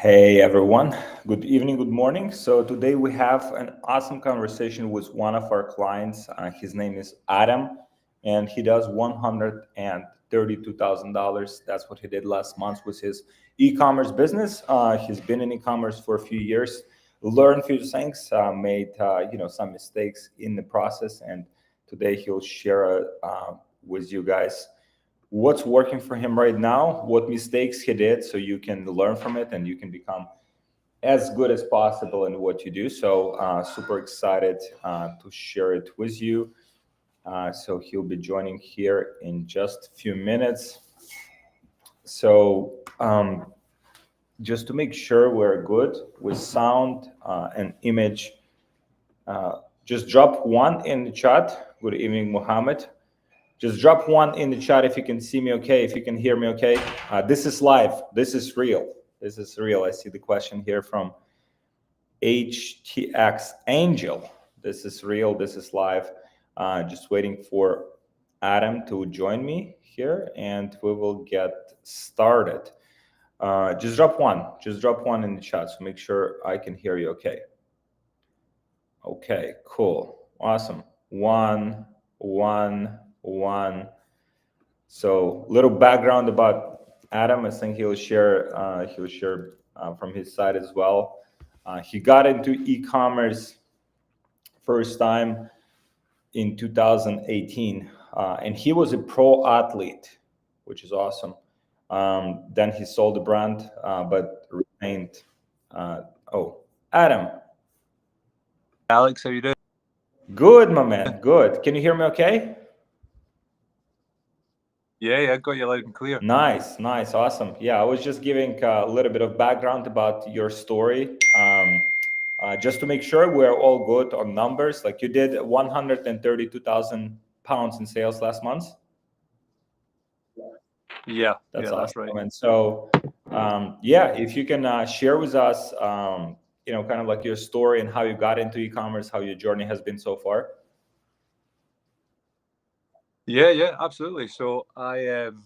Hey everyone, good evening, good morning. So today we have an awesome conversation with one of our clients. His name is Adam, and he does $132,000. That's what he did last month with his e-commerce business. He's been in e-commerce for a few years, learned a few things, made some mistakes in the process, and today he'll share with you guys what's working for him right now, what mistakes he did, so you can learn from it and you can become as good as possible in what you do. So super excited to share it with you. So he'll be joining here in just a few minutes. So just to make sure we're good with sound and image, just drop one in the chat. Good evening, Mohammed. Just drop one in the chat if you can see me okay, if you can hear me okay. This is live. This is real. This is real. I see the question here from HTX Angel. This is real. This is live. Just waiting for Adam to join me here and we will get started. Just drop one. Just drop one in the chat. So make sure I can hear you okay. Okay, cool. Awesome. One. So little background about Adam. I think he'll share from his side as well. He got into e-commerce first time in 2018, and he was a pro athlete, which is awesome. Then he sold the brand, but remained. Adam. Alex, how you doing? Good, my man. Good. Can you hear me okay? Yeah, got you loud and clear. Nice, awesome. Yeah, I was just giving a little bit of background about your story, just to make sure we're all good on numbers. Like you did 132,000 pounds in sales last month. Yeah, That's that's awesome. right. And so, if you can share with us, kind of like your story and how you got into e-commerce, how your journey has been so far. Yeah, absolutely. So I'm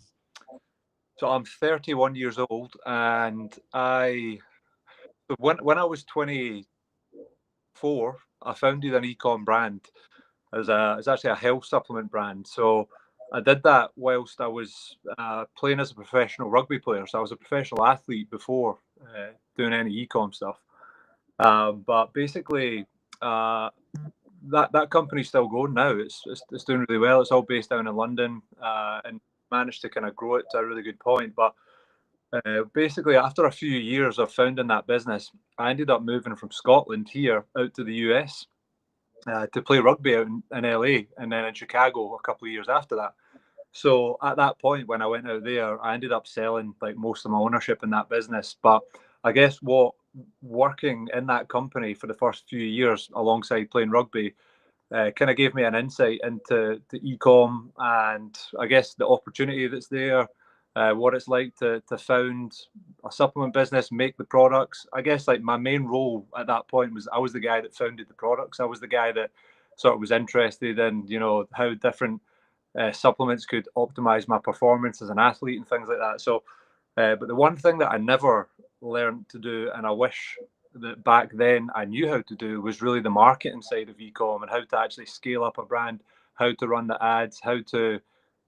31 years old, and when I was 24, I founded an eCom brand. It's actually a health supplement brand. So I did that whilst I was playing as a professional rugby player. So I was a professional athlete before doing any ecom stuff. But basically, that company's still going now. It's doing really well. It's all based down in London, and managed to kind of grow it to a really good point. But basically, after a few years of founding that business, I ended up moving from Scotland here out to the US to play rugby out in LA, and then in Chicago a couple of years after that. So at that point, when I went out there, I ended up selling like most of my ownership in that business. But I guess what working in that company for the first few years alongside playing rugby kind of gave me an insight into the ecom, and I guess the opportunity that's there, what it's like to found a supplement business, make the products. I guess like my main role at that point was I was the guy that founded the products. I was the guy that sort of was interested in, how different supplements could optimize my performance as an athlete and things like that. So, but the one thing that I never learned to do, and I wish that back then I knew how to do, was really the marketing side of ecom and how to actually scale up a brand, how to run the ads, how to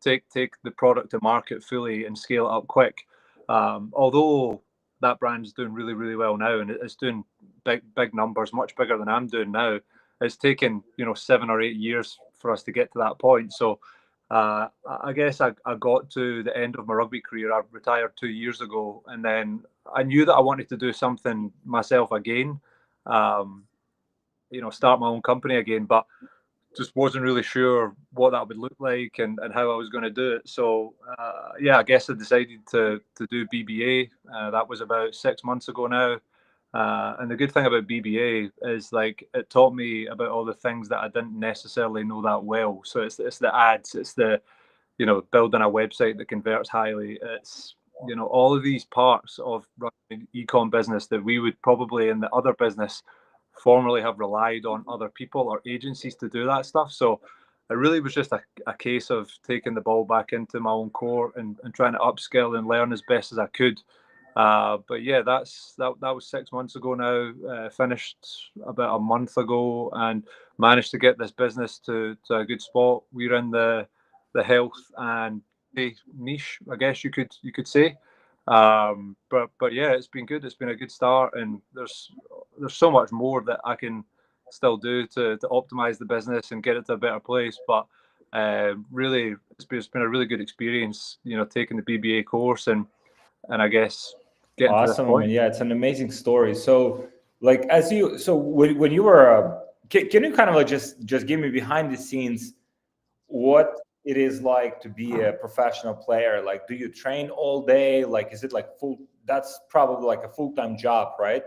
take the product to market fully and scale it up quick. Although that brand is doing really, really well now, and it's doing big numbers, much bigger than I'm doing now. It's taken 7 or 8 years for us to get to that point. So I guess I got to the end of my rugby career. I retired 2 years ago, and then I knew that I wanted to do something myself again, start my own company again, but just wasn't really sure what that would look like and how I was going to do it. So I guess I decided to do BBA. That was about 6 months ago now. And the good thing about BBA is like it taught me about all the things that I didn't necessarily know that well. So it's the ads, it's the building a website that converts highly. It's all of these parts of running e-com business that we would probably in the other business formerly have relied on other people or agencies to do that stuff. So it really was just a case of taking the ball back into my own core and trying to upskill and learn as best as I could. But yeah, that was 6 months ago now. Finished about a month ago, and managed to get this business to a good spot. We're in the health and niche, I guess you could say. But yeah, it's been good. It's been a good start, and there's so much more that I can still do to optimize the business and get it to a better place. But really, it's been a really good experience, taking the BBA course and I guess getting to this Awesome. I point. mean, yeah, it's an amazing story. So, like, when you were, can you kind of like just give me behind the scenes what it is like to be a professional player? Like, do you train all day? Like, is it like full? That's probably like a full-time job, right?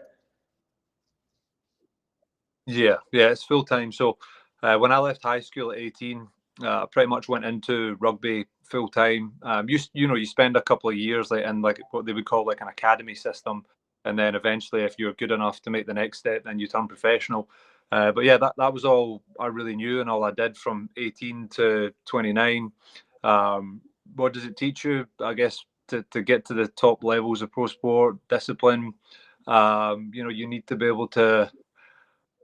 Yeah, it's full time. So when I left high school at 18, I pretty much went into rugby full time. You spend a couple of years like in like what they would call like an academy system, and then eventually, if you're good enough to make the next step, then you turn professional. But yeah, that was all I really knew and all I did from 18 to 29. What does it teach you? I guess to get to the top levels of pro sport, discipline. You need to be able to,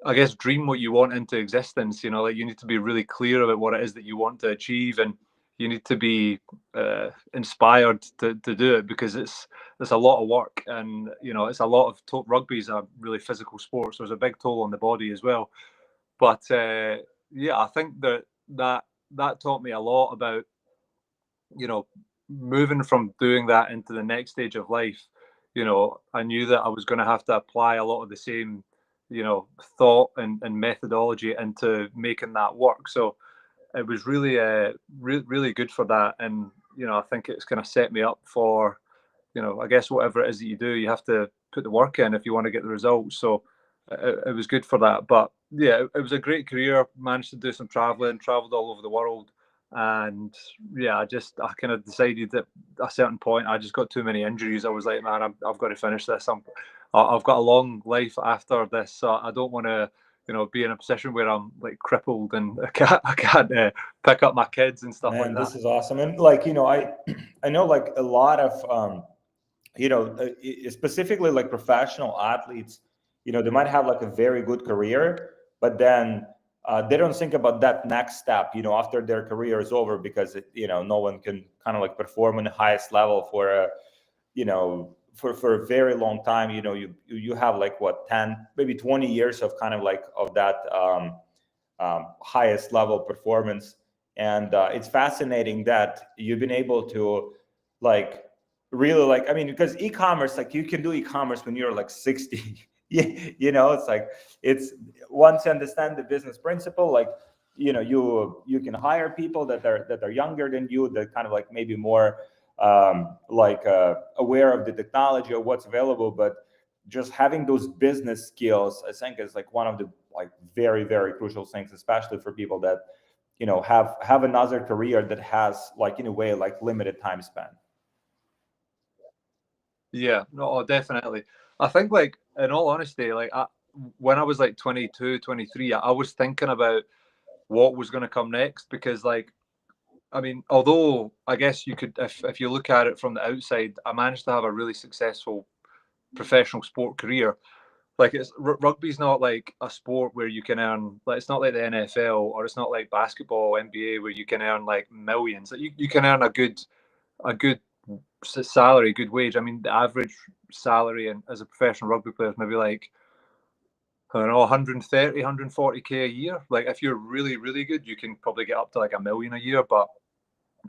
I guess, dream what you want into existence. Like you need to be really clear about what it is that you want to achieve, and you need to be inspired to do it, because it's a lot of work, and it's a lot of rugby is a really physical sport, so there's a big toll on the body as well. But yeah, I think that taught me a lot about moving from doing that into the next stage of life. I knew that I was going to have to apply a lot of the same thought and methodology into making that work. So it was really really good for that. And I think it's kind of set me up for, I guess, whatever it is that you do, you have to put the work in if you want to get the results. So it was good for that. But yeah, it was a great career. Managed to do some traveling, traveled all over the world. And yeah, I kind of decided at a certain point I just got too many injuries. I was like, man, I've got to finish this. I've got a long life after this, so I don't want to, be in a position where I'm like crippled and I can't pick up my kids and stuff like Man, that. this is awesome. And like, I know like a lot of, specifically like professional athletes, they might have like a very good career, but then they don't think about that next step, after their career is over, because no one can kind of like perform on the highest level for a, for a very long time. You have like what, 10, maybe 20 years of kind of like of that highest level performance. And it's fascinating that you've been able to like really, like, I mean, because e-commerce, like you can do e-commerce when you're like 60. It's like, it's, once you understand the business principle, like, you can hire people that are younger than you, that kind of like maybe more aware of the technology or what's available. But just having those business skills, I think, is like one of the like very, very crucial things, especially for people that have another career that has, like, in a way, like limited time span. Yeah, no, definitely. I think, like, in all honesty, like, when I was like 22, 23, I was thinking about what was going to come next, because, like, I mean, although I guess you could, if you look at it from the outside, I managed to have a really successful professional sport career. Like, rugby's not like a sport where you can earn, like, it's not like the NFL, or it's not like basketball, NBA, where you can earn like millions. Like, you can earn a good salary, good wage. I mean, the average salary as a professional rugby player is maybe like, I don't know, 130, 140K a year. Like, if you're really, really good, you can probably get up to like a million a year. But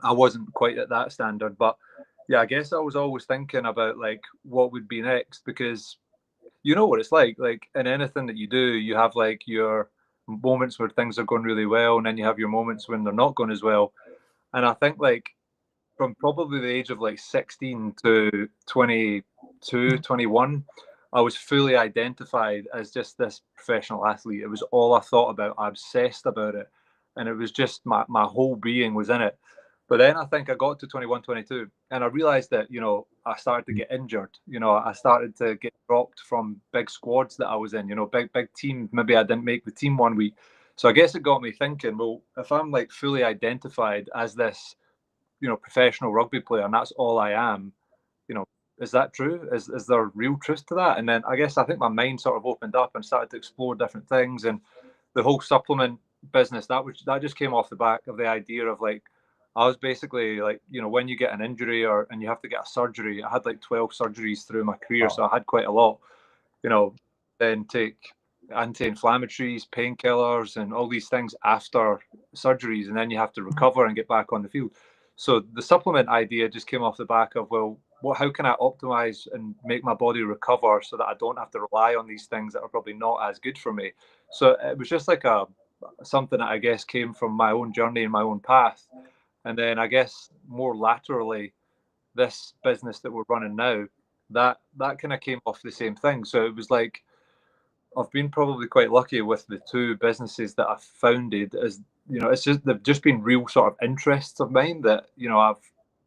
I wasn't quite at that standard. But yeah, I guess I was always thinking about like what would be next, because you know what it's like. Like, in anything that you do, you have like your moments where things are going really well, and then you have your moments when they're not going as well. And I think, like, from probably the age of like 16 to 22, 21, I was fully identified as just this professional athlete. It was all I thought about. I obsessed about it. And it was just my whole being was in it. But then I think I got to 21, 22, and I realized that, I started to get injured. I started to get dropped from big squads that I was in, big teams. Maybe I didn't make the team one week. So I guess it got me thinking, well, if I'm like fully identified as this, professional rugby player, and that's all I am, is that true? Is there real truth to that? And then I think my mind sort of opened up and started to explore different things, and the whole supplement business that just came off the back of the idea of like, I was basically like, when you get an injury and you have to get a surgery, I had like 12 surgeries through my career, so I had quite a lot, then take anti-inflammatories, painkillers, and all these things after surgeries, and then you have to recover and get back on the field. So the supplement idea just came off the back of, well, how can I optimize and make my body recover so that I don't have to rely on these things that are probably not as good for me? So it was just like something that I guess came from my own journey and my own path. And then I guess more laterally, this business that we're running now, that kind of came off the same thing. So it was like, I've been probably quite lucky with the two businesses that I've founded. As it's just they've just been real sort of interests of mine that I've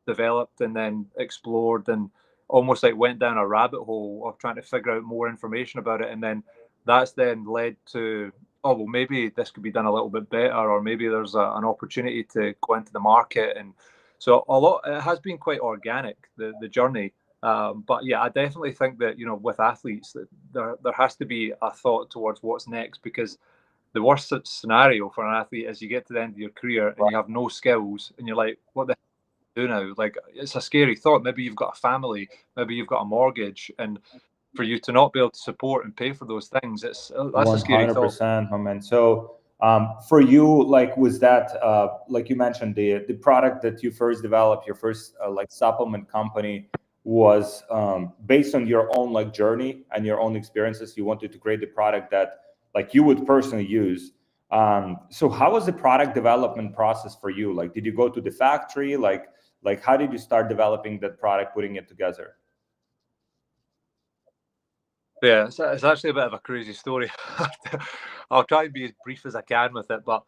developed and then explored, and almost like went down a rabbit hole of trying to figure out more information about it, and then that's then led to, oh well, maybe this could be done a little bit better, or maybe there's an opportunity to go into the market. And so it has been quite organic, the journey. But yeah, I definitely think that with athletes, that there has to be a thought towards what's next, because the worst scenario for an athlete is you get to the end of your career and you have no skills, and you're like, what the hell do I do now? Like, it's a scary thought. Maybe you've got a family, maybe you've got a mortgage, and for you to not be able to support and pay for those things, that's a scary thought. 100%, my man. So for you, like, was that like you mentioned, the product that you first developed, your first like supplement company, was based on your own like journey and your own experiences? You wanted to create the product that like you would personally use. So how was the product development process for you? Like, did you go to the factory? Like how did you start developing that product, putting it together? Yeah, it's actually a bit of a crazy story. I'll try and be as brief as I can with it. But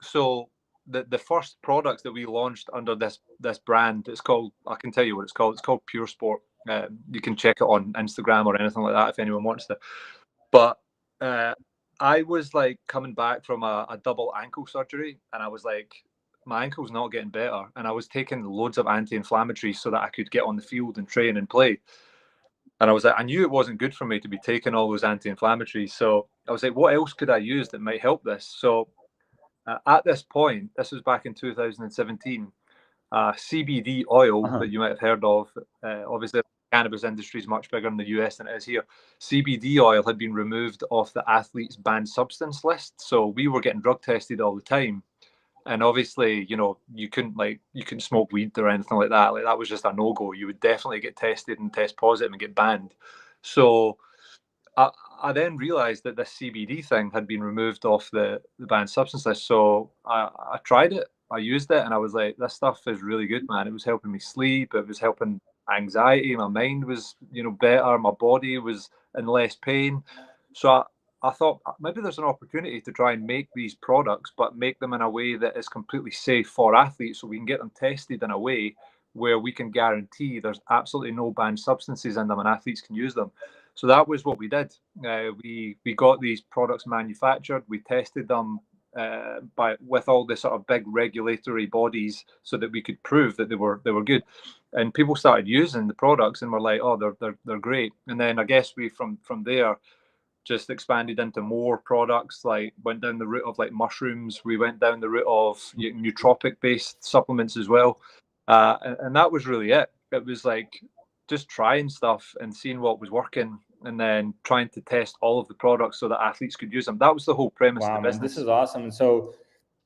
so the first products that we launched under this brand, it's called, I can tell you what it's called. It's called Pure Sport. You can check it on Instagram or anything like that if anyone wants to. But I was like coming back from a double ankle surgery, and I was like, my ankle's not getting better, and I was taking loads of anti-inflammatories so that I could get on the field and train and play. And I was like, I knew it wasn't good for me to be taking all those anti-inflammatories. So I was like, what else could I use that might help this? So at this point, this was back in 2017, CBD oil that you might have heard of. Obviously, the cannabis industry is much bigger in the US than it is here. CBD oil had been removed off the athletes' banned substance list. So we were getting drug tested all the time. And obviously, you couldn't smoke weed or anything like that. Like, that was just a no-go. You would definitely get tested and test positive and get banned. So I then realized that this CBD thing had been removed off the banned substance list. So I tried it, I used it, and I was like, this stuff is really good, man. It was helping me sleep. It was helping anxiety. My mind was, better. My body was in less pain. So I thought maybe there's an opportunity to try and make these products, but make them in a way that is completely safe for athletes, so we can get them tested in a way where we can guarantee there's absolutely no banned substances in them and athletes can use them. So that was what we did. We got these products manufactured. We tested them with all the sort of big regulatory bodies so that we could prove that they were good. And people started using the products and were like, oh, they're great. And then I guess we from there just expanded into more products, like went down the route of like mushrooms. We went down the route of nootropic based supplements as well. And that was really it. It was like just trying stuff and seeing what was working, and then trying to test all of the products so that athletes could use them. That was the whole premise of the business. This is awesome. And so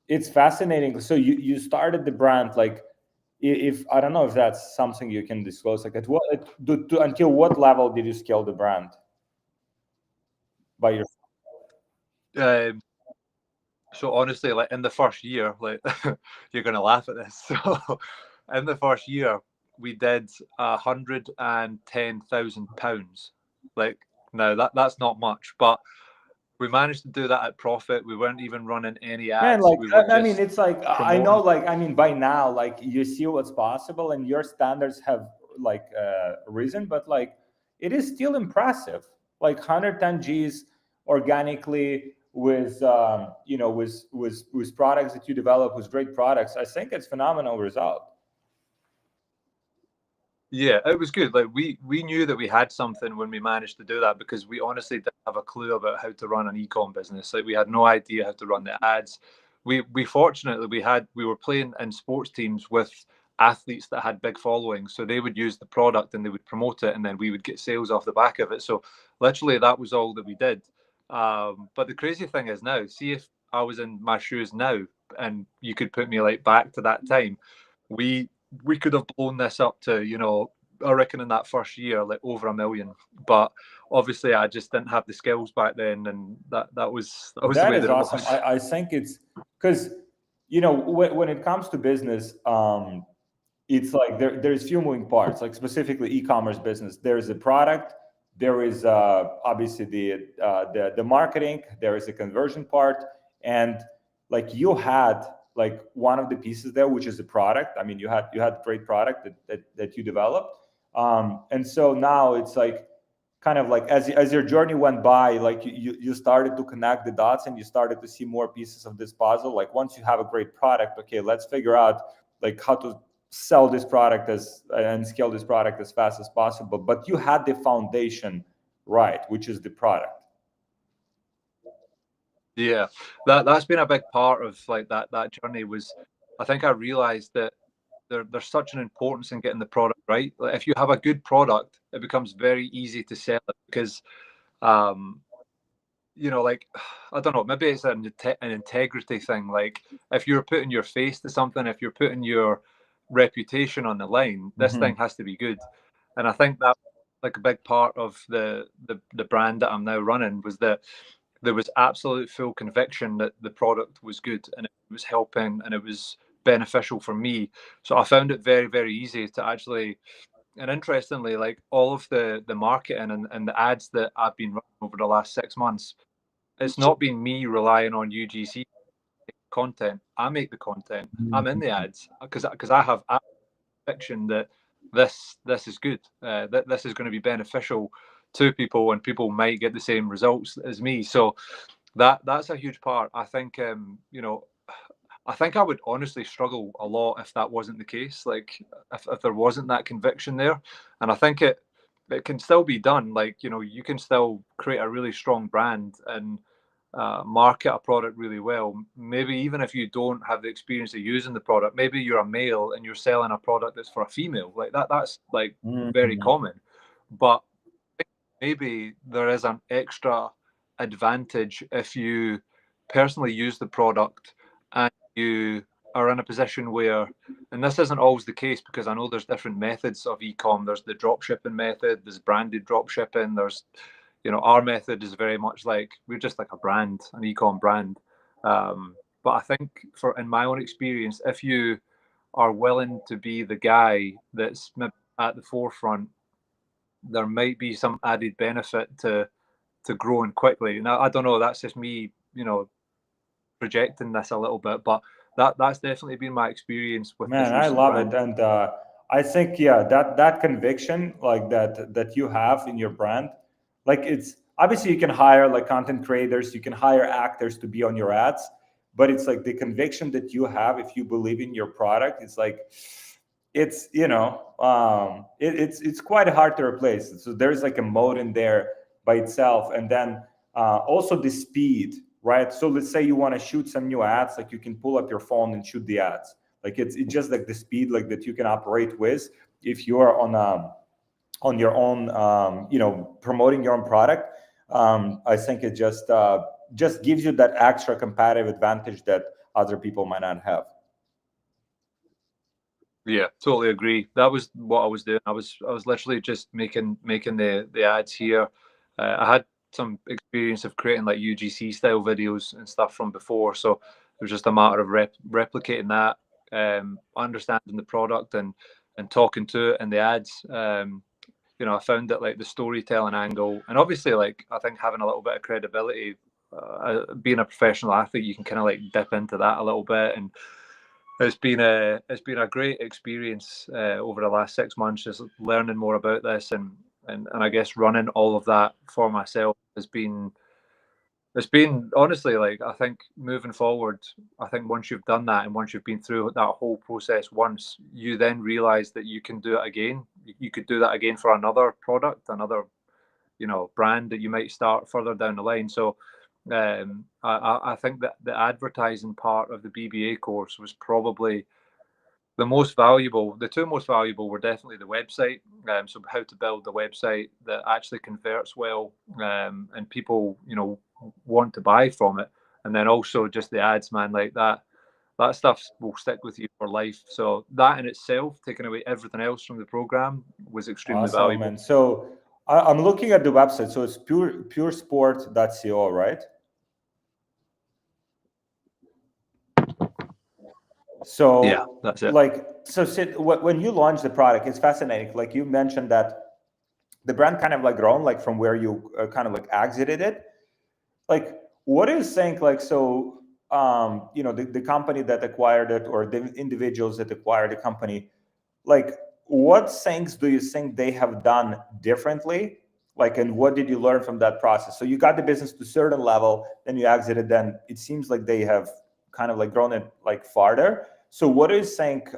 it's fascinating. So you started the brand, like, if I don't know if that's something you can disclose, like until what level did you scale the brand by yourself? So honestly, like in the first year, like you're gonna laugh at this. So in the first year, we did £110,000. Like, now that's not much, but we managed to do that at profit. We weren't even running any ads. Man, like, we I mean, it's like I know, like, I mean, by now, like, you see what's possible, and your standards have like risen, but like, it is still impressive. Like 110 Gs organically with with products that you develop, with great products. I think it's phenomenal result. Yeah, it was good. Like we knew that we had something when we managed to do that, because we honestly didn't have a clue about how to run an ecom business. Like we had no idea how to run the ads. We fortunately we were playing in sports teams with athletes that had big followings, so they would use the product and they would promote it, and then we would get sales off the back of it. So literally that was all that we did. But the crazy thing is now, see if I was in my shoes now and you could put me like back to that time, we we could have blown this up to, I reckon in that first year, like over 1 million. But obviously, I just didn't have the skills back then, and that was the That way is that it awesome. was. I think it's because when it comes to business, it's like there's few moving parts. Like specifically e-commerce business, there is a product, there is obviously the marketing, there is a conversion part, and like you had like one of the pieces there, which is a product. I mean, you had great product that you developed, and so now it's like kind of like as your journey went by, like you started to connect the dots and you started to see more pieces of this puzzle. Like once you have a great product, okay, let's figure out like how to sell this product as and scale this product as fast as possible. But you had the foundation right, which is the product. Yeah, that's been a big part of like that journey. Was I think I realized that there's such an importance in getting the product right. Like if you have a good product, it becomes very easy to sell it, because um, like I don't know, maybe it's an integrity thing. Like if you're putting your face to something, if you're putting your reputation on the line, this Hmm. thing has to be good. And I think that like a big part of the brand that I'm now running was that there was absolute full conviction that the product was good and it was helping and it was beneficial for me. So I found it very, very easy to actually, and interestingly, like all of the marketing and the ads that I've been running over the last 6 months, it's not been me relying on UGC content. I make the content. I'm in the ads because I have conviction that this is good. That this is going to be beneficial to people, and people might get the same results as me. So that's a huge part. I think I think I would honestly struggle a lot if that wasn't the case. Like if there wasn't that conviction there, and I think it can still be done. Like you can still create a really strong brand and market a product really well. Maybe even if you don't have the experience of using the product, maybe you're a male and you're selling a product that's for a female. Like that's like very Hmm. common. But maybe there is an extra advantage if you personally use the product and you are in a position where, and this isn't always the case because I know there's different methods of ecom. There's the drop shipping method, there's branded drop shipping, there's, our method is very much like we're just like a brand, an ecom brand. But I think in my own experience, if you are willing to be the guy that's maybe at the forefront, there might be some added benefit to growing quickly. Now, I don't know. That's just me, projecting this a little bit, but that's definitely been my experience with this Man, I recent love it, brand. and I think yeah, that conviction like that you have in your brand, like it's obviously you can hire like content creators, you can hire actors to be on your ads, but it's like the conviction that you have if you believe in your product. It's like it's it's quite hard to replace. So there's like a mode in there by itself, and then also the speed, right? So let's say you want to shoot some new ads, like you can pull up your phone and shoot the ads. Like it's just like the speed like that you can operate with if you are on your own, promoting your own product. I think it just gives you that extra competitive advantage that other people might not have. Yeah, totally agree. That was what I was doing. I was literally just making the ads here. I had some experience of creating like UGC style videos and stuff from before, so it was just a matter of replicating that, understanding the product and talking to it in the ads. I found that like the storytelling angle, and obviously like I think having a little bit of credibility, being a professional athlete, you can kind of like dip into that a little bit, and it's been a great experience over the last 6 months, just learning more about this and I guess running all of that for myself has been it's been honestly, like, I think moving forward, I think once you've done that and once you've been through that whole process once, you then realize that you can do it again. You could do that again for another product, another, brand that you might start further down the line. So I think that the advertising part of the BBA course was probably the most valuable. The two most valuable were definitely the website. So how to build the website that actually converts well, and people, want to buy from it. And then also just the ads, man, like that stuff will stick with you for life. So that in itself, taking away everything else from the program, was extremely Awesome, valuable. man. So I'm looking at the website. So it's puresport.co, right? So Yeah, that's it. like, so Sid, when you launched the product, it's fascinating. Like you mentioned that the brand kind of like grown, like from where you kind of like exited it. Like, what do you think? Like, so, the company that acquired it or the individuals that acquired the company, like, what things do you think they have done differently? Like, and what did you learn from that process? So you got the business to a certain level, then you exited, then it seems like they have kind of like grown it like farther. So what do you think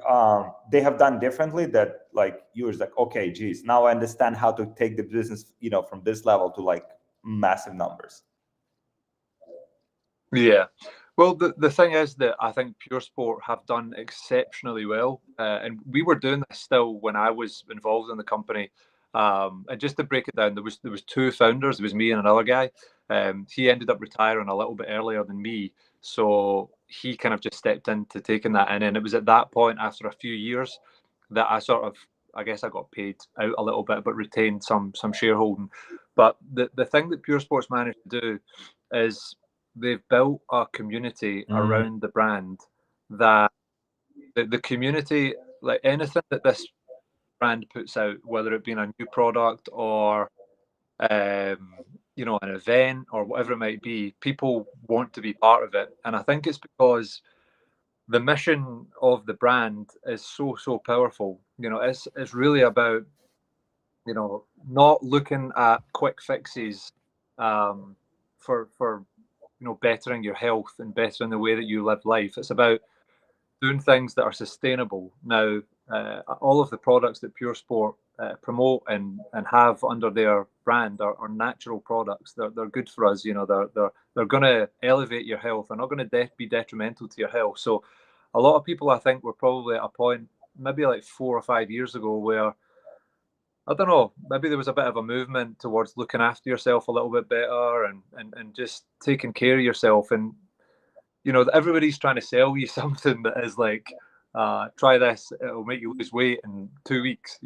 they have done differently that like you was like, okay, geez, now I understand how to take the business, from this level to like massive numbers? Yeah. Well, the thing is that I think Pure Sport have done exceptionally well, and we were doing this still when I was involved in the company. And just to break it down, there was two founders. It was me and another guy. He ended up retiring a little bit earlier than me, so he kind of just stepped into taking that in. And it was at that point, after a few years, that I sort of, I guess, I got paid out a little bit, but retained some shareholding. But the thing that Pure Sports managed to do is they've built a community Mm. around the brand that the community, like anything that this brand puts out, whether it be a new product or an event or whatever it might be, people want to be part of it. And I think it's because the mission of the brand is so powerful. It's really about, not looking at quick fixes, for bettering your health and bettering the way that you live life. It's about doing things that are sustainable. Now, all of the products that Pure Sport promote and have under their brand are natural products. They're good for us. They're going to elevate your health. They're not going to be detrimental to your health. So, a lot of people, I think, were probably at a point maybe like 4 or 5 years ago where, I don't know, maybe there was a bit of a movement towards looking after yourself a little bit better and just taking care of yourself. And everybody's trying to sell you something that is like, try this, it'll make you lose weight in 2 weeks,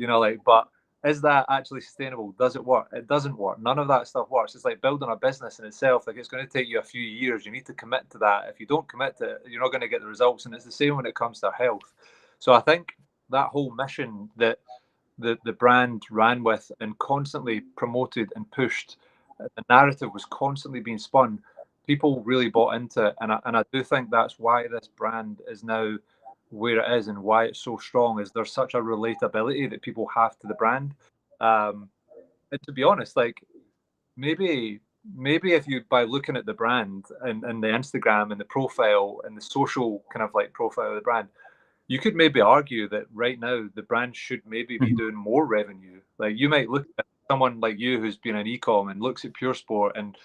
but is that actually sustainable? Does it work? It doesn't work. None of that stuff works. It's like building a business in itself. Like, it's going to take you a few years. You need to commit to that. If you don't commit to it, you're not going to get the results. And it's the same when it comes to health. So I think that whole mission that the brand ran with and constantly promoted and pushed, the narrative was constantly being spun. People really bought into it, and I do think that's why this brand is now where it is and why it's so strong. Is there's such a relatability that people have to the brand. And to be honest, like, maybe if you, by looking at the brand and the Instagram and the profile and the social kind of like profile of the brand, you could maybe argue that right now the brand should maybe be Mhm. doing more revenue. Like, you might look at someone like you who's been in eCom and looks at Pure Sport, and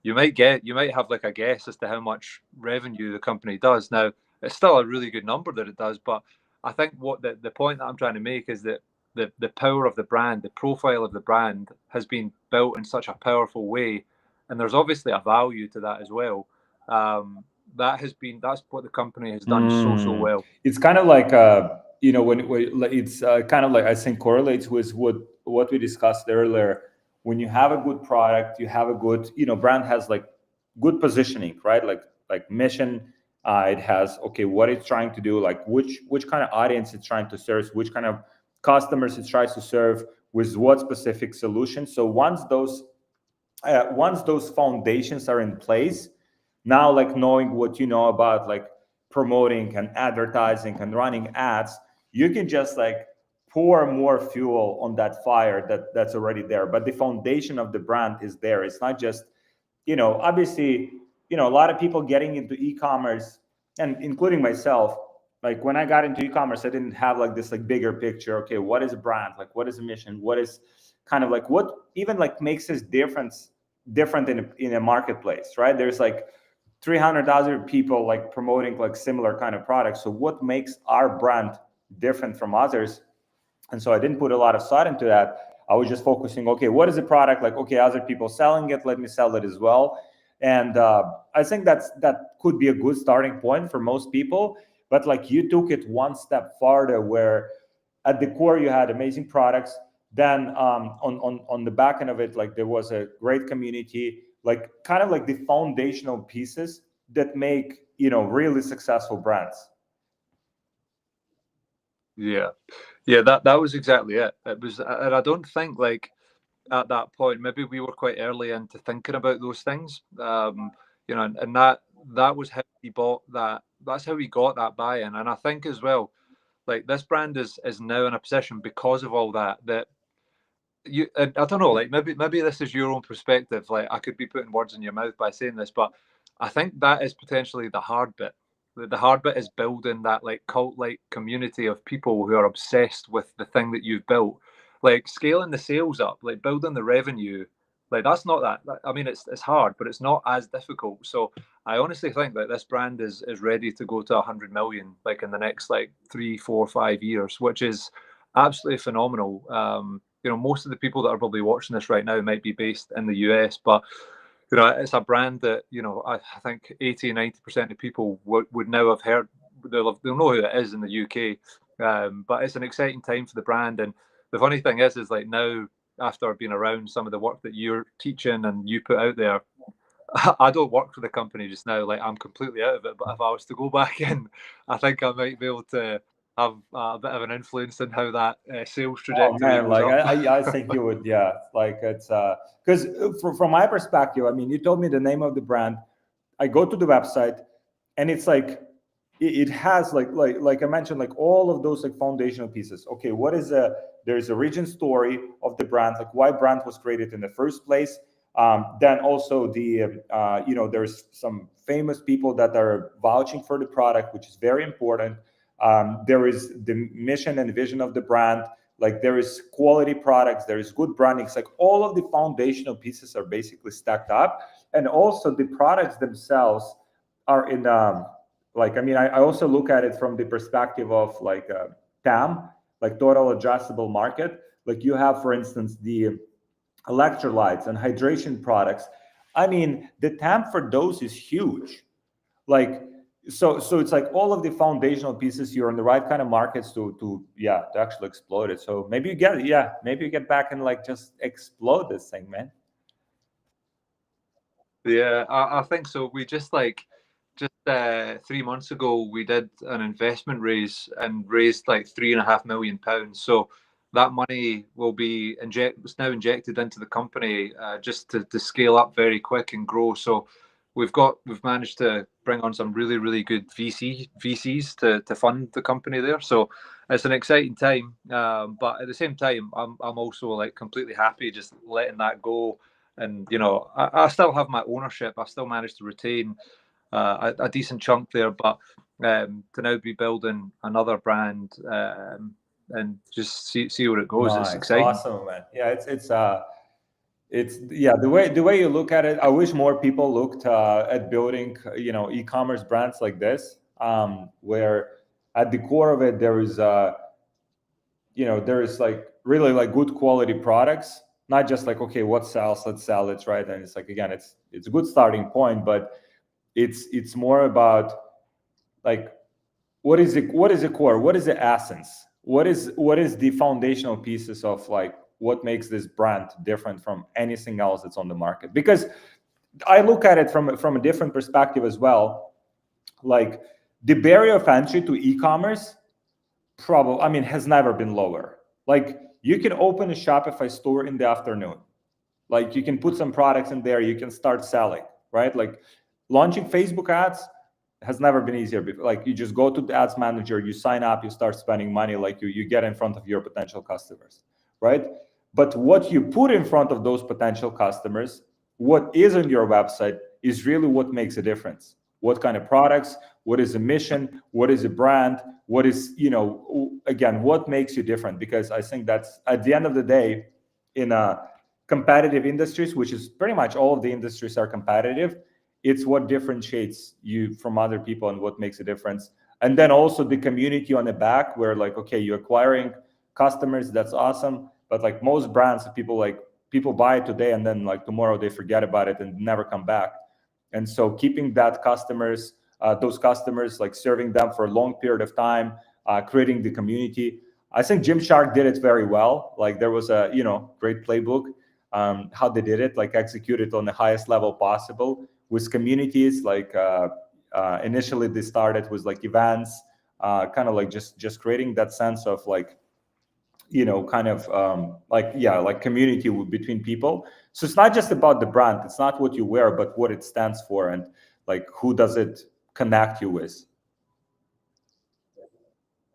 you might have like a guess as to how much revenue the company does. Now, it's still a really good number that it does, but I think what the point that I'm trying to make is that the power of the brand, the profile of the brand, has been built in such a powerful way, and there's obviously a value to that as well. That's what the company has done so Mm. well. It's kind of like when like, it's kind of like, I think, correlates with what we discussed earlier. When you have a good product, you have a good, brand has like good positioning, right? Like mission. It has, okay, what it's trying to do, like which kind of audience it's trying to serve, which kind of customers it tries to serve, with what specific solution. So once those foundations are in place, now, like, knowing what you know about like promoting and advertising and running ads, you can just like pour more fuel on that fire that's already there. But the foundation of the brand is there. It's not just obviously, a lot of people getting into e-commerce, and including myself, like when I got into e-commerce, I didn't have like this like bigger picture. Okay, what is a brand? Like what is a mission? What is kind of like what even like makes us different in a marketplace, right? There's like 300,000 people like promoting like similar kind of products. So what makes our brand different from others? And so I didn't put a lot of thought into that. I was just focusing, okay, what is the product? Like, okay, other people selling it, let me sell it as well. And I think that could be a good starting point for most people. But like you took it one step farther, where at the core you had amazing products. Then on the back end of it, like there was a great community, like kind of like the foundational pieces that make really successful brands. Yeah, that was exactly it. It was, and I don't think like at that point maybe we were quite early into thinking about those things. And that was how we bought that. That's how we got that buy-in. And I think as well, like this brand is now in a position because of all that you. And I don't know, like maybe this is your own perspective. Like I could be putting words in your mouth by saying this, but I think that is potentially the hard bit. The hard bit is building that like cult-like community of people who are obsessed with the thing that you've built. Like scaling the sales up, like building the revenue, like that's not I mean, it's hard, but it's not as difficult. So I honestly think that this brand is ready to go to 100 million, like in the next like 3, 4, 5 years, which is absolutely phenomenal. Most of the people that are probably watching this right now might be based in the US, but it's a brand that I think 80-90% of people would now have heard. They'll know who it is in the UK. But it's an exciting time for the brand, and the funny thing is like now, after being around some of the work that you're teaching and you put out there, I don't work for the company just now. Like I'm completely out of it. But if I was to go back in, I think I might be able to have a bit of an influence in how that sales Oh trajectory man, goes like up. I think you would, yeah. Like it's because from my perspective, I mean, you told me the name of the brand. I go to the website, and it's like it has like I mentioned, like all of those like foundational pieces. Okay, what is there's a origin story of the brand, like why brand was created in the first place. Then also there's some famous people that are vouching for the product, which is very important. There is the mission and vision of the brand. Like there is quality products, there is good branding. It's like all of the foundational pieces are basically stacked up, and also the products themselves are in like, I mean, I also look at it from the perspective of like TAM, like total addressable market. Like you have, for instance, the electrolytes and hydration products. I mean, the TAM for those is huge. Like so it's like all of the foundational pieces, you're in the right kind of markets to actually explode it. So maybe you get back and like just explode this thing, man. Yeah, I think so. We just 3 months ago we did an investment raise and raised like £3.5 million. So that money will be it's now injected into the company just to scale up very quick and grow. So we've managed to bring on some really, really good VCs to fund the company there. So it's an exciting time. But at the same time, I'm also like completely happy just letting that go. And I still have my ownership. I still managed to retain a decent chunk there, but to now be building another brand and just see where it goes, it's Nice, exciting. awesome, man. Yeah, it's yeah, the way you look at it, I wish more people looked at building e-commerce brands like this, where at the core of it there is there is like really like good quality products, not just like, okay, what sells, let's sell it, right? And it's like, again, it's a good starting point, but it's more about like what is the core, what is the essence, what is the foundational pieces of like what makes this brand different from anything else that's on the market. Because I look at it from a different perspective as well. Like the barrier of entry to e-commerce probably, I mean, has never been lower. Like you can open a Shopify store in the afternoon. Like you can put some products in there, you can start selling, right? Like launching Facebook ads has never been easier. Like you just go to the ads manager, you sign up, you start spending money, like you get in front of your potential customers, right? But what you put in front of those potential customers what is on your website is really what makes a difference. What kind of products, what is the mission, what is the brand, what is, again, what makes you different? Because I think that's at the end of the day, in competitive industries, which is pretty much all of the industries are competitive, it's what differentiates you from other people and what makes a difference. And then also the community on the back, where like, okay, you're acquiring customers, that's awesome, but like most brands, people buy it today and then like tomorrow they forget about it and never come back. And so keeping those customers, like serving them for a long period of time, creating the community. I think Gymshark did it very well. Like there was a great playbook, how they did it, like execute it on the highest level possible with communities. Like initially they started with like events, kind of like just creating that sense of like, kind of like community between people. So it's not just about the brand, it's not what you wear, but what it stands for and like who does it connect you with.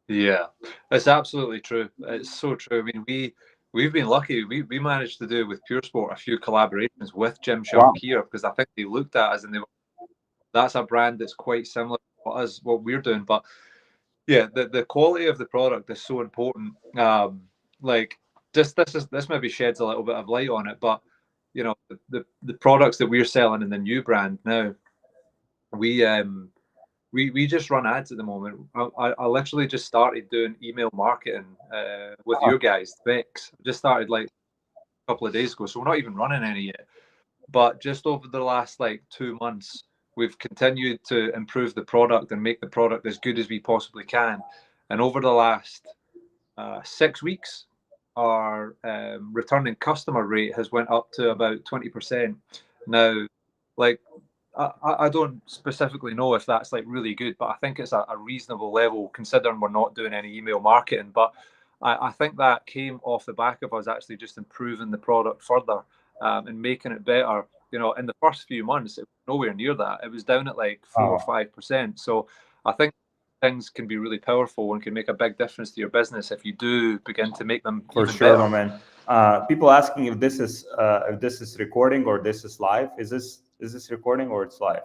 Yeah, it's absolutely true. It's so true. I mean, we've been lucky. We managed to do with Pure Sport a few collaborations with Gymshark here, because I think they looked at us and that's a brand that's quite similar to what we're doing. But yeah, the quality of the product is so important. Like this maybe sheds a little bit of light on it, but the products that we're selling in the new brand now, we just run ads at the moment. I literally just started doing email marketing with your guys, Vex. Just started like a couple of days ago, so we're not even running any yet. But just over the last like 2 months, we've continued to improve the product and make the product as good as we possibly can. And over the last 6 weeks, our returning customer rate has went up to about 20%. Now, like I don't specifically know if that's like really good, but I think it's a reasonable level considering we're not doing any email marketing. But I think that came off the back of us actually just improving the product further and making it better. In the first few months, it was nowhere near that. It was down at like 4 or 5%. So I think things can be really powerful and can make a big difference to your business if you do begin to make them for even sure, better. my man. People asking if this is recording or this is live. Is this recording or it's live?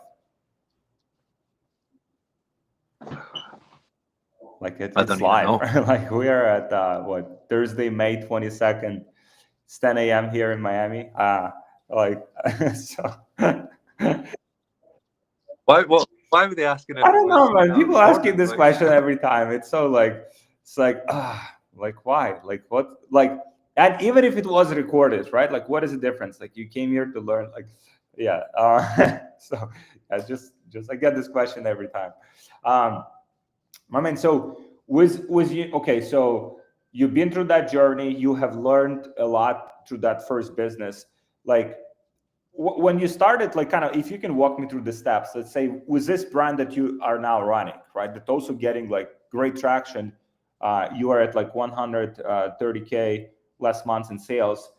Like it's live. Like we are at what, Thursday, May 22nd. It's 10 a.m. here in Miami. So. Why were they asking? I don't know, man. People asking this question every time. It's so like, it's like, like why? Like what? Like, and even if it was recorded, right? Like, what is the difference? Like, you came here to learn. Like, yeah. So, I just I get this question every time. My man. So, was you okay? So, you've been through that journey. You have learned a lot through that first business. Like, when you started, like kind of, if you can walk me through the steps, let's say with this brand that you are now running, right, that's also getting like great traction, you are at like 130K less months in sales.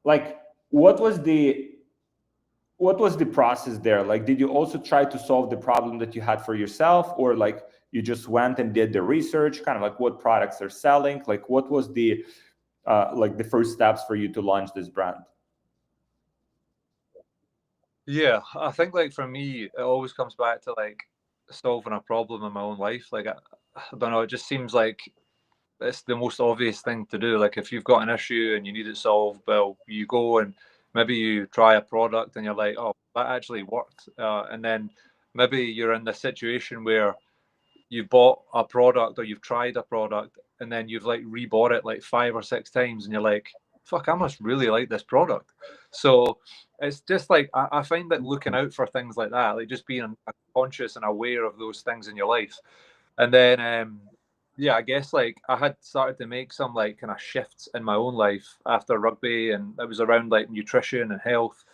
Like what was the process there? Like, did you also try to solve the problem that you had for yourself, or like you just went and did the research, kind of like what products they're selling? Like what was the like the first steps for you to launch this brand? Yeah, I think like for me, it always comes back to like solving a problem in my own life. Like I don't know, it just seems like it's the most obvious thing to do. Like if you've got an issue and you need it solved, well, you go and maybe you try a product and you're like, oh, that actually worked. And then maybe you're in this situation where you've bought a product or you've tried a product and then you've like rebought it like 5 or 6 times and you're like, fuck, I must really like this product. So it's just like I find that looking out for things like that, like just being conscious and aware of those things in your life. And then yeah, I guess like I had started to make some like kind of shifts in my own life after rugby, and it was around like nutrition and health.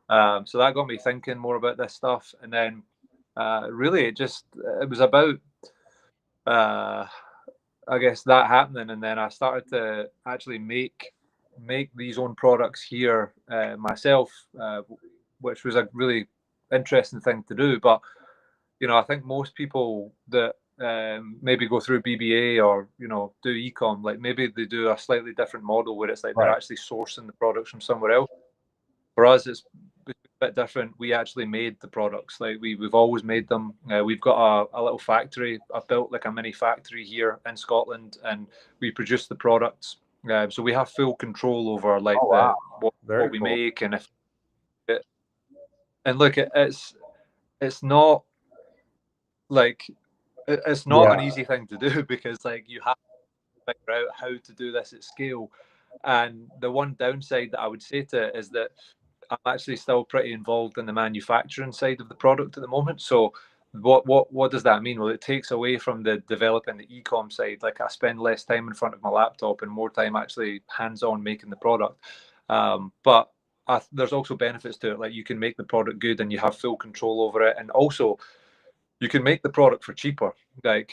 So that got me thinking more about this stuff. And then really it was about I guess that happening, and then I started to actually make these own products here myself, which was a really interesting thing to do. But I think most people that maybe go through BBA or do eCom, like maybe they do a slightly different model where it's like they're actually sourcing the products from somewhere else. For us, it's bit different. We actually made the products. Like we've always made them. We've got a little factory. I've built like a mini factory here in Scotland, and we produce the products. So we have full control over like Oh wow, what very we cool. make, and if it, and look, it's not like it's not an Yeah. easy thing to do because like you have to figure out how to do this at scale. And the one downside that I would say to it is that I'm actually still pretty involved in the manufacturing side of the product at the moment. So what does that mean? Well, it takes away from the developing the ecom side. Like I spend less time in front of my laptop and more time actually hands-on making the product. But there's also benefits to it. Like you can make the product good and you have full control over it, and also you can make the product for cheaper. Like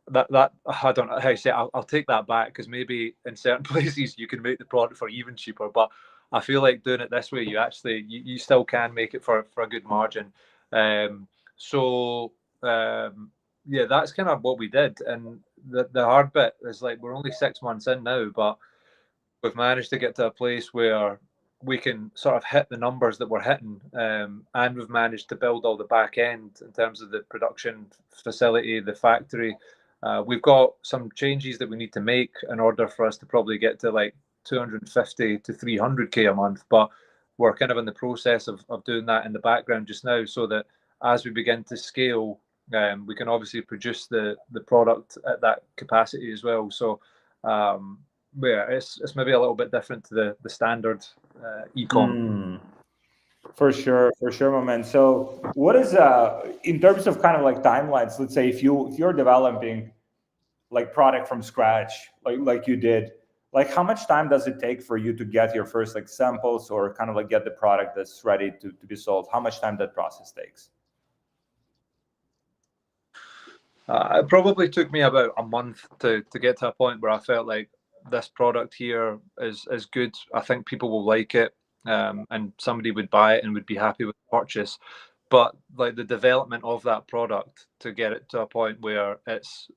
that I don't know how to say it. I'll take that back because maybe in certain places you can make the product for even cheaper, but I feel like doing it this way, you still can make it for a good margin. So yeah, that's kind of what we did. And the hard bit is like we're only 6 months in now, but we've managed to get to a place where we can sort of hit the numbers that we're hitting, and we've managed to build all the back end in terms of the production facility, the factory. We've got some changes that we need to make in order for us to probably get to like 250 to 300k a month, but we're kind of in the process of doing that in the background just now, so that as we begin to scale, we can obviously produce the product at that capacity as well. So yeah, it's maybe a little bit different to the standard ecom. Mm, for sure, my man. So, what is in terms of kind of like timelines? Let's say if you're developing like product from scratch, like you did, like how much time does it take for you to get your first like samples or kind of like get the product that's ready to be sold? How much time that process takes? It probably took me about a month to get to a point where I felt like this product here is good. I think people will like it, and somebody would buy it and would be happy with the purchase. But like the development of that product to get it to a point where it's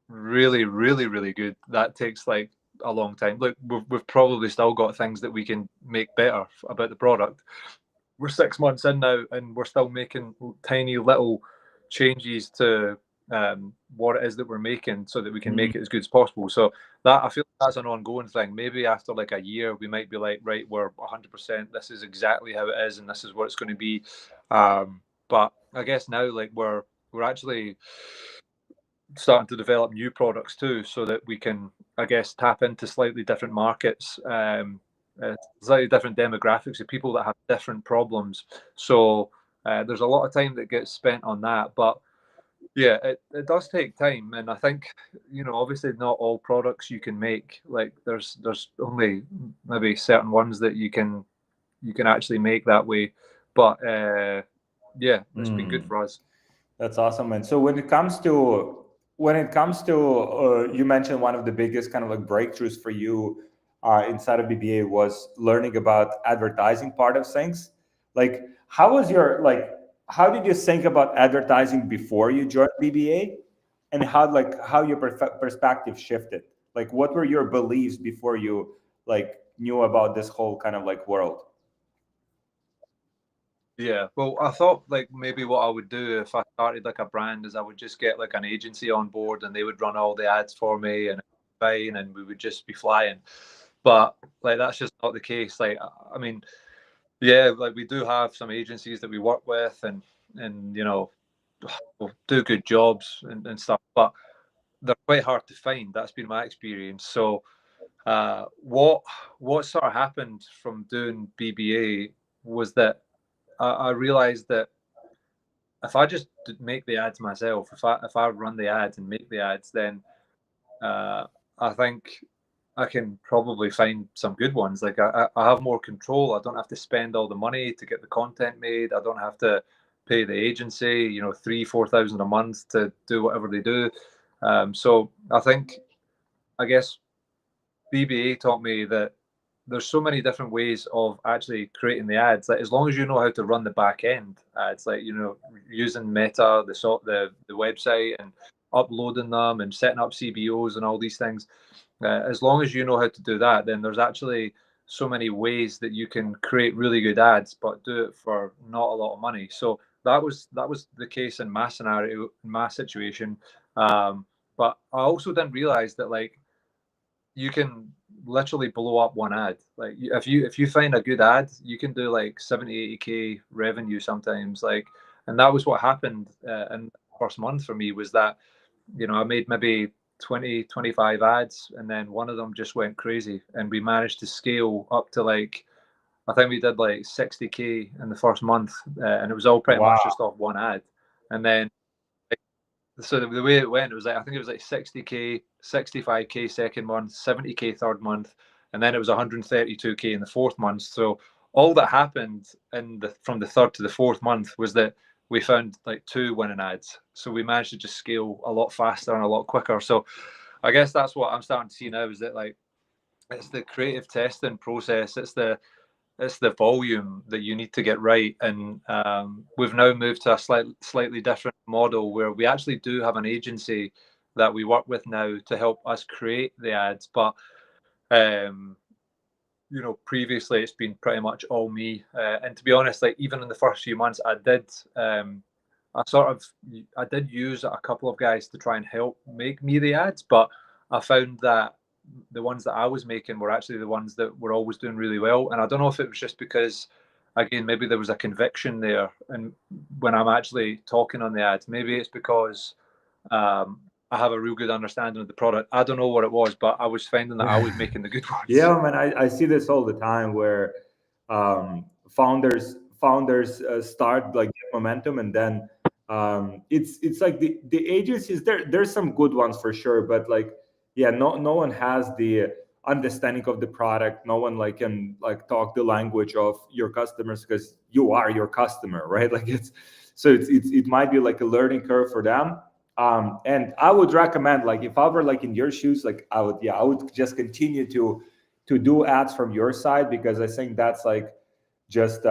really, really, really good, that takes like a long time. Look, we've probably still got things that we can make better about the product. We're 6 months in now, and we're still making tiny little changes to what it is that we're making, so that we can Mm. make it as good as possible. So that I feel like that's an ongoing thing. Maybe after like a year, we might be like, right, we're 100%. This is exactly how it is, and this is what it's going to be. But I guess now, like we're actually starting to develop new products too, so that we can, I guess, tap into slightly different markets, slightly different demographics of people that have different problems. So there's a lot of time that gets spent on that. But yeah, it does take time, and I think obviously not all products you can make. Like there's only maybe certain ones that you can actually make that way. But yeah, it's been good Mm. for us. That's awesome, man. So when it comes to you mentioned one of the biggest kind of like breakthroughs for you inside of BBA was learning about advertising part of things. Like, how was your like? How did you think about advertising before you joined BBA, and how your perspective shifted? Like, what were your beliefs before you like knew about this whole kind of like world? Yeah, well, I thought like maybe what I would do if I started like a brand is I would just get like an agency on board and they would run all the ads for me and fine, and we would just be flying. But like that's just not the case. Like I mean, yeah, like we do have some agencies that we work with, and will do good jobs and stuff, but they're quite hard to find. That's been my experience. So what sort of happened from doing BBA was that I realized that if I just make the ads myself, if I run the ads and make the ads, then uh, I think I can probably find some good ones. Like I have more control. I don't have to spend all the money to get the content made. I don't have to pay the agency, 3,000-4,000 a month to do whatever they do. So I think, I guess BBA taught me that there's so many different ways of actually creating the ads. Like as long as you know how to run the back end ads, like using Meta, the website, and uploading them and setting up CBOs and all these things. As long as you know how to do that, then there's actually so many ways that you can create really good ads, but do it for not a lot of money. So that was the case in my scenario, in my situation. But I also didn't realize that like you can literally blow up one ad. Like if you find a good ad, you can do like 70-80K revenue sometimes. Like, and that was what happened in the first month for me, was that, I made maybe 20-25 ads, and then one of them just went crazy, and we managed to scale up to like, I think we did like 60K in the first month, and it was all pretty much Wow. just off one ad. And then so the way it went, it was like, I think it was like 60K, 65K second month, 70K third month, and then it was 132K in the fourth month. So all that happened from the third to the fourth month was that we found like 2 winning ads. So we managed to just scale a lot faster and a lot quicker. So I guess that's what I'm starting to see now, is that like it's the creative testing process, it's the volume that you need to get right. And we've now moved to a slightly different model, where we actually do have an agency that we work with now to help us create the ads. But previously it's been pretty much all me. And to be honest, like even in the first few months, I did use a couple of guys to try and help make me the ads, but I found that the ones that I was making were actually the ones that were always doing really well. And I don't know if it was just because, again, maybe there was a conviction there, and when I'm actually talking on the ads, maybe it's because I have a real good understanding of the product. I don't know what it was, but I was finding that I was making the good ones. Yeah, man, I see this all the time where founders start like get momentum, and then it's like the agencies, there's some good ones for sure, but like yeah, no one has the understanding of the product. No one like can like talk the language of your customers, because you are your customer, right? Like it might be like a learning curve for them. And I would recommend, like if I were like in your shoes, like I would just continue to do ads from your side, because I think that's like just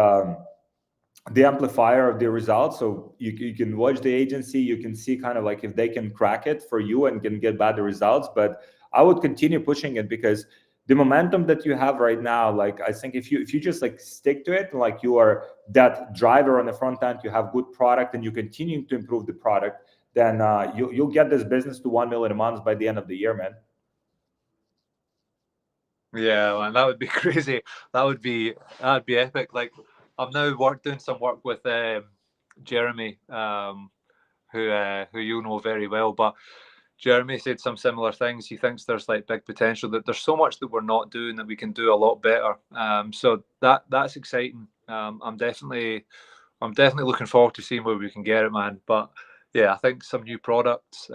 the amplifier of the results. So you can watch the agency, you can see kind of like if they can crack it for you and can get better results. But I would continue pushing it, because the momentum that you have right now, like I think if you just like stick to it, like you are that driver on the front end, you have good product and you continue to improve the product, then you'll get this business to 1 million a month by the end of the year, man. Yeah, man, that would be crazy. That'd be epic. Like I'm now doing some work with Jeremy, who you know very well. But Jeremy said some similar things. He thinks there's like big potential, that there's so much that we're not doing that we can do a lot better. So that's exciting. I'm definitely looking forward to seeing where we can get it, man. But yeah, I think some new products,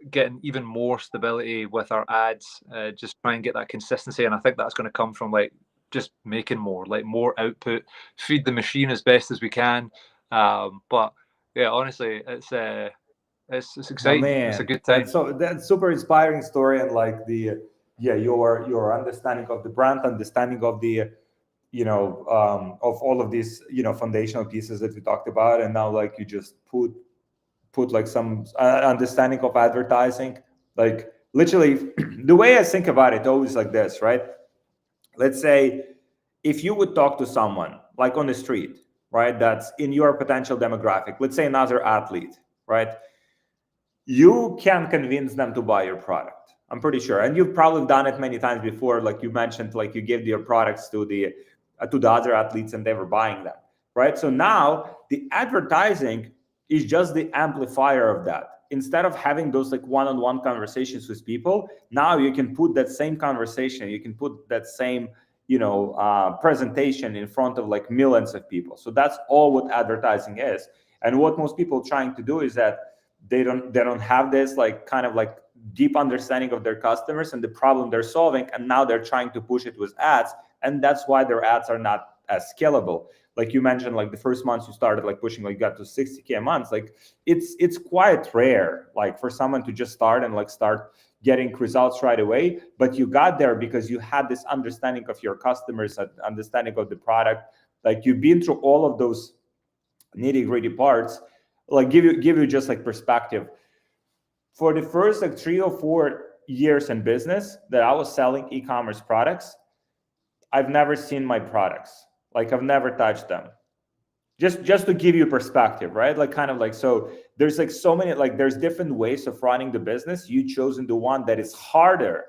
getting even more stability with our ads, just try and get that consistency. And I think that's going to come from like just making more, like more output, feed the machine as best as we can. But yeah, honestly, it's Oh exciting. It's a man, good time. that's super inspiring story. And like the yeah, your understanding of the brand, understanding of the of all of these foundational pieces that we talked about, and now like you just put like some understanding of advertising. Like literally the way I think about it always like this, right? Let's say if you would talk to someone like on the street, right, that's in your potential demographic, let's say another athlete, right, you can convince them to buy your product, I'm pretty sure. And you've probably done it many times before, like you mentioned, like you give your products to the other athletes and they were buying them, right? So now the advertising is just the amplifier of that. Instead of having those like one-on-one conversations with people, now you can put that same conversation, you can put that same presentation in front of like millions of people. So that's all what advertising is. And what most people are trying to do is that they don't have this like kind of like deep understanding of their customers and the problem they're solving, and now they're trying to push it with ads, and that's why their ads are not as scalable. Like you mentioned, like the first months you started like pushing, like got to 60K a month. Like it's quite rare like for someone to just start and like start getting results right away, but you got there because you had this understanding of your customers, understanding of the product. Like you've been through all of those nitty gritty parts. Like give you just like perspective. For the first like 3 or 4 years in business that I was selling e-commerce products, I've never seen my products. Like I've never touched them. Just to give you perspective, right? Like kind of like, so there's like so many, like there's different ways of running the business. You chosen the one that is harder.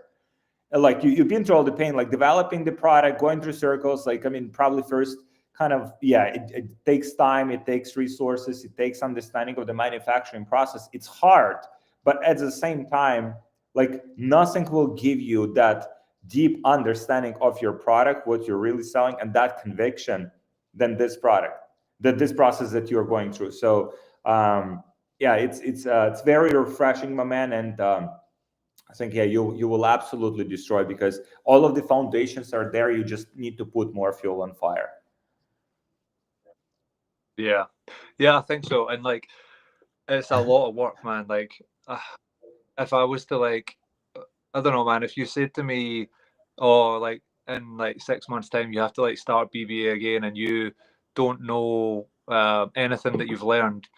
Like you've been through all the pain, like developing the product, going through circles. Like, I mean, probably first kind of, yeah, it takes time, it takes resources, it takes understanding of the manufacturing process. It's hard, but at the same time, like nothing will give you that deep understanding of your product, what you're really selling, and that conviction than this product, that this process that you're going through. So yeah, it's very refreshing, my man. And I think, yeah, you will absolutely destroy, because all of the foundations are there. You just need to put more fuel on fire. Yeah, I think so. And like, it's a lot of work, man. Like, if I was to like, I don't know, man. If you said to me, "Oh, like in like 6 months' time, you have to like start BBA again," and you don't know anything that you've learned,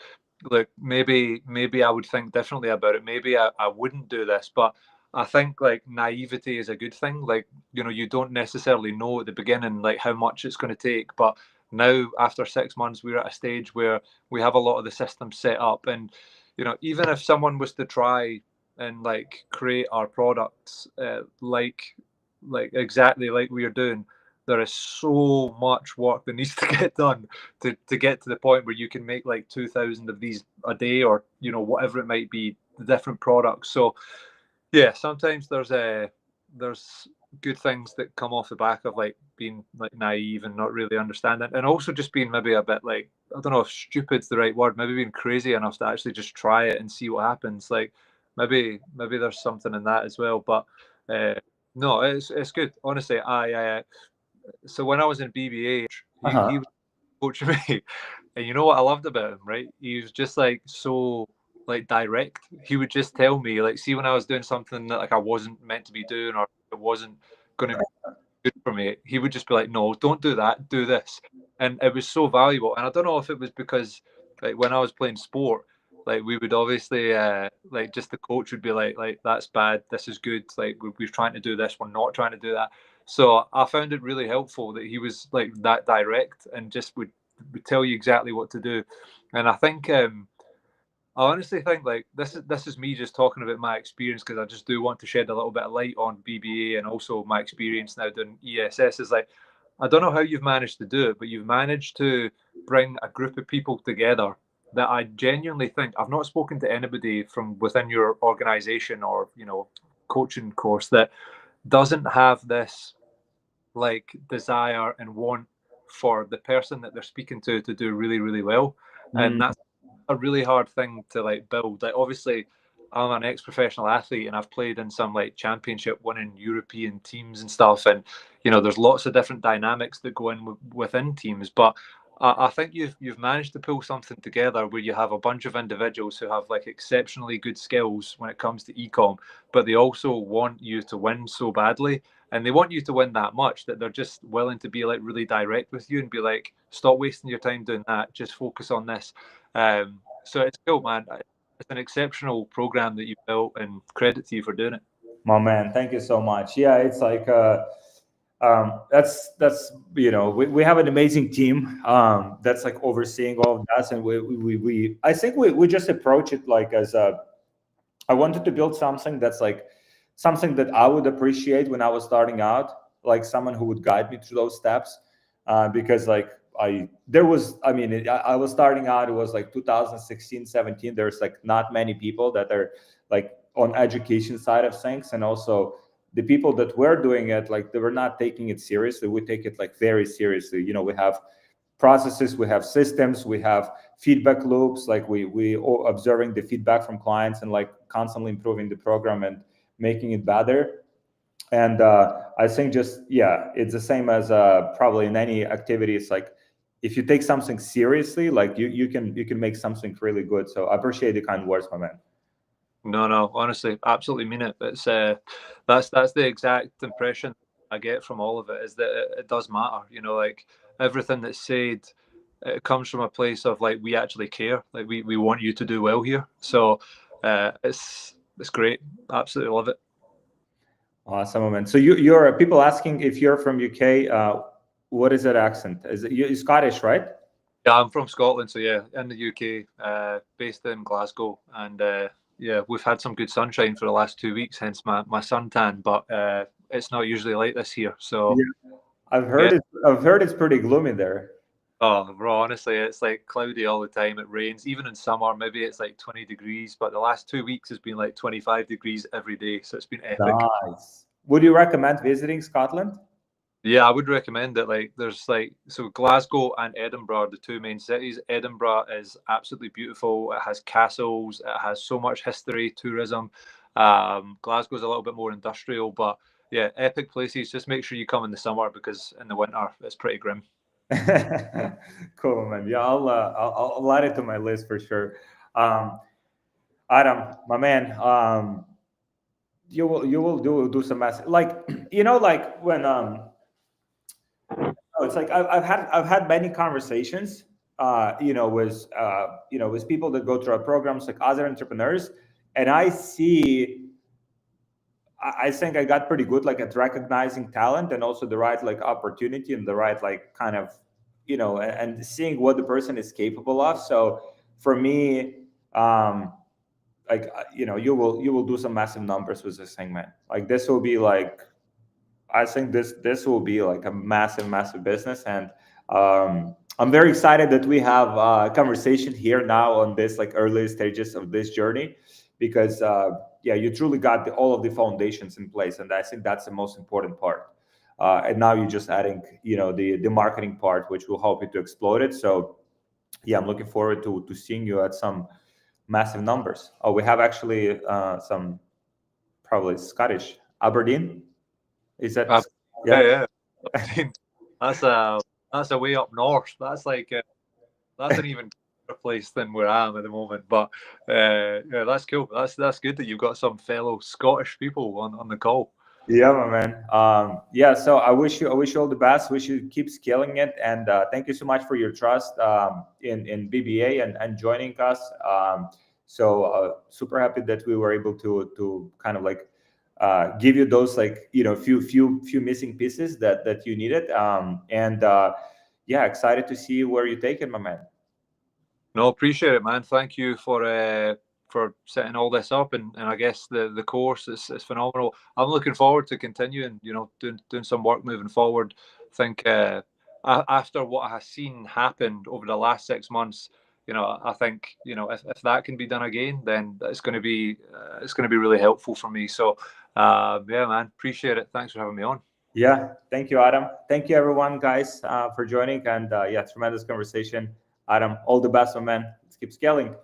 like maybe I would think differently about it. Maybe I wouldn't do this. But I think like naivety is a good thing. Like, you don't necessarily know at the beginning like how much it's going to take, but now after 6 months we're at a stage where we have a lot of the systems set up. And even if someone was to try and like create our products like exactly like we are doing, there is so much work that needs to get done to get to the point where you can make like 2,000 of these a day, or whatever it might be, the different products. So yeah, sometimes there's good things that come off the back of like being like naive and not really understanding, and also just being maybe a bit like, I don't know if stupid's the right word, maybe being crazy enough to actually just try it and see what happens. Like maybe there's something in that as well. But no, it's good, honestly. So when I was in BBA, he was coaching me, and you know what I loved about him, right? He was just like so like direct. He would just tell me, like, see when I was doing something that like I wasn't meant to be doing, or it wasn't going to be good for me, he would just be like, no, don't do that, do this. And it was so valuable. And I don't know if it was because like when I was playing sport, like we would obviously like just the coach would be like that's bad, this is good, like we're trying to do this, we're not trying to do that. So I found it really helpful that he was like that direct and just would tell you exactly what to do. And I think I honestly think like this is me just talking about my experience, because I just do want to shed a little bit of light on BBA and also my experience now doing ESS. Is like, I don't know how you've managed to do it, but you've managed to bring a group of people together that I genuinely think, I've not spoken to anybody from within your organization or coaching course that doesn't have this like desire and want for the person that they're speaking to do really, really well. And that's a really hard thing to like build. Like obviously I'm an ex-professional athlete and I've played in some like championship winning European teams and stuff, and there's lots of different dynamics that go in within teams. But I think you've managed to pull something together where you have a bunch of individuals who have like exceptionally good skills when it comes to ecom, but they also want you to win so badly, and they want you to win that much that they're just willing to be like really direct with you and be like, stop wasting your time doing that, just focus on this. So it's cool, man. It's an exceptional program that you built, and credit to you for doing it. My man, thank you so much. Yeah, it's like that's we have an amazing team that's like overseeing all of that, and we I think we just approach it like as a, I wanted to build something that's like something that I would appreciate when I was starting out, like someone who would guide me through those steps, because like I was starting out, it was like 2016 17, there's like not many people that are like on education side of things, and also the people that were doing it, like they were not taking it seriously. We take it like very seriously. We have processes, we have systems, we have feedback loops, like we observing the feedback from clients and like constantly improving the program and making it better. And I think just, yeah, it's the same as probably in any activity. It's like if you take something seriously, like you can make something really good. So I appreciate the kind words, my man. No, honestly, absolutely mean it. It's that's the exact impression I get from all of it, is that it does matter. Like everything that's said, it comes from a place of like, we actually care. Like we want you to do well here. So it's great. Absolutely love it. Awesome, man. So you're people asking if you're from UK. What is that accent? Is it you're Scottish, right? Yeah, I'm from Scotland, so yeah, in the UK, based in Glasgow, and yeah, we've had some good sunshine for the last 2 weeks, hence my suntan. But it's not usually like this here, so Yeah. I've yeah. heard it. I've heard it's pretty gloomy there. Oh, bro, honestly, it's like cloudy all the time. It rains, even in summer. Maybe it's like 20 degrees, but the last 2 weeks has been like 25 degrees every day, so it's been epic. Nice. Would you recommend visiting Scotland? Yeah, I would recommend it. Like, there's like, so Glasgow and Edinburgh are the two main cities. Edinburgh is absolutely beautiful. It has castles. It has so much history, tourism. Glasgow's a little bit more industrial, but yeah, epic places. Just make sure you come in the summer because in the winter it's pretty grim. Cool, man. Yeah, I'll add it to my list for sure. Um, Adam, my man, you will do some massive, like like when oh, it's like I've had many conversations, with people that go through our programs, like other entrepreneurs, and I see. I think I got pretty good, like at recognizing talent and also the right like opportunity and the right like kind of, and seeing what the person is capable of. So for me, like you will do some massive numbers with this thing, man. Like this will be like I think this will be like a massive business, and I'm very excited that we have a conversation here now on this like early stages of this journey, because yeah, you truly got all of the foundations in place, and I think that's the most important part. And now you're just adding, the marketing part, which will help you to explode it. So yeah, I'm looking forward to seeing you at some massive numbers. Oh, we have actually some probably Scottish Aberdeen. Is that Uh, yeah? yeah, yeah. That's a that's a way up north. That's like that's an even better place than where I am at the moment. But yeah, that's cool. That's good that you've got some fellow Scottish people on the call. Yeah, my man. Yeah, so I wish you all the best. Wish you keep scaling it, and thank you so much for your trust in BBA and joining us. So super happy that we were able to kind of like give you those like few missing pieces that you needed. And yeah, excited to see where you take it, my man. No, appreciate it, man. Thank you for setting all this up, and I guess the course is phenomenal. I'm looking forward to continuing, doing some work moving forward. I think after what I have seen happen over the last 6 months, I think if that can be done again, then it's going to be really helpful for me. So yeah, man, appreciate it. Thanks for having me on. Yeah, thank you, Adam. Thank you, everyone, guys, for joining. And yeah, tremendous conversation. Adam, all the best, my man. Let's keep scaling.